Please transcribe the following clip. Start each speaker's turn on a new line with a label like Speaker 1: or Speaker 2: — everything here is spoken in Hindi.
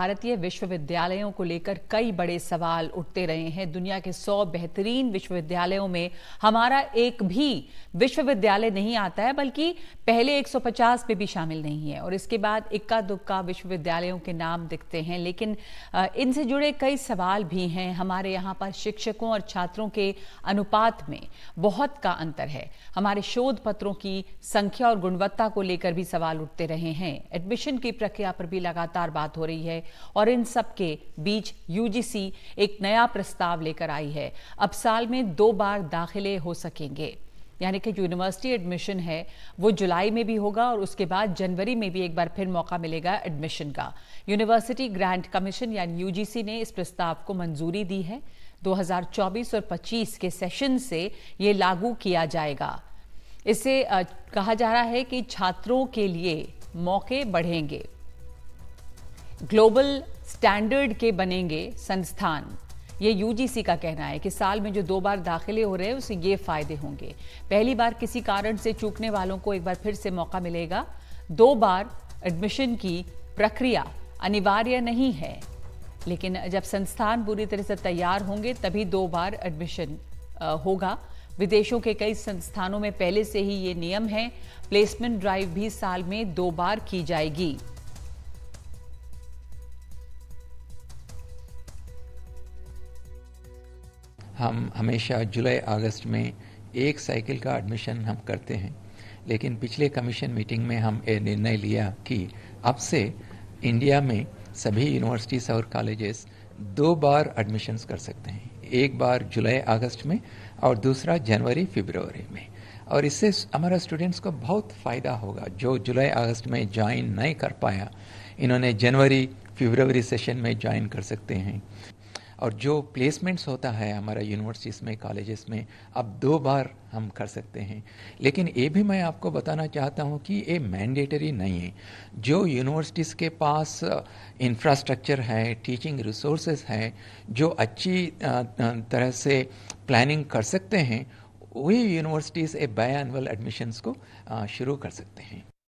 Speaker 1: भारतीय विश्वविद्यालयों को लेकर कई बड़े सवाल उठते रहे हैं। दुनिया के 100 बेहतरीन विश्वविद्यालयों में हमारा एक भी विश्वविद्यालय नहीं आता है, बल्कि पहले 150 में भी शामिल नहीं है और इसके बाद इक्का दुक्का विश्वविद्यालयों के नाम दिखते हैं। लेकिन इनसे जुड़े कई सवाल भी हैं। हमारे यहाँ पर शिक्षकों और छात्रों के अनुपात में बहुत का अंतर है। हमारे शोध पत्रों की संख्या और गुणवत्ता को लेकर भी सवाल उठते रहे हैं। एडमिशन की प्रक्रिया पर भी लगातार बात हो रही है और इन सब के बीच यूजीसी एक नया प्रस्ताव लेकर आई है। अब साल में 2 बार दाखिले हो सकेंगे, यानी कि जो यूनिवर्सिटी एडमिशन है वो जुलाई में भी होगा और उसके बाद जनवरी में भी एक बार फिर मौका मिलेगा एडमिशन का। यूनिवर्सिटी ग्रांट कमीशन यानी यूजीसी ने इस प्रस्ताव को मंजूरी दी है। 2024 और 25 के सेशन से ये लागू किया जाएगा। इससे कहा जा रहा है कि छात्रों के लिए मौके बढ़ेंगे, ग्लोबल स्टैंडर्ड के बनेंगे संस्थान। ये यूजीसी का कहना है कि साल में जो 2 बार दाखिले हो रहे हैं उससे ये फायदे होंगे। पहली बार किसी कारण से चूकने वालों को एक बार फिर से मौका मिलेगा। 2 बार एडमिशन की प्रक्रिया अनिवार्य नहीं है, लेकिन जब संस्थान पूरी तरह से तैयार होंगे तभी 2 बार एडमिशन होगा। विदेशों के कई संस्थानों में पहले से ही ये नियम है। प्लेसमेंट ड्राइव भी साल में 2 बार की जाएगी।
Speaker 2: हम हमेशा जुलाई अगस्त में एक साइकिल का एडमिशन हम करते हैं, लेकिन पिछले कमीशन मीटिंग में हम ये निर्णय लिया कि अब से इंडिया में सभी यूनिवर्सिटीज़ और कॉलेजेस 2 बार एडमिशन्स कर सकते हैं। एक बार जुलाई अगस्त में और दूसरा जनवरी फरवरी में। और इससे हमारा स्टूडेंट्स को बहुत फ़ायदा होगा। जो जुलाई अगस्त में ज्वाइन नहीं कर पाया, इन्होंने जनवरी फरवरी सेशन में ज्वाइन कर सकते हैं। और जो प्लेसमेंट्स होता है हमारा यूनिवर्सिटीज़ में, कॉलेजेस में, अब 2 बार हम कर सकते हैं। लेकिन ये भी मैं आपको बताना चाहता हूँ कि ये मैंडेटरी नहीं है। जो यूनिवर्सिटीज़ के पास इंफ्रास्ट्रक्चर है, टीचिंग रिसोर्सेज है, जो अच्छी तरह से प्लानिंग कर सकते हैं, वही यूनिवर्सिटीज़ बाय एनुअल एडमिशन्स को शुरू कर सकते हैं।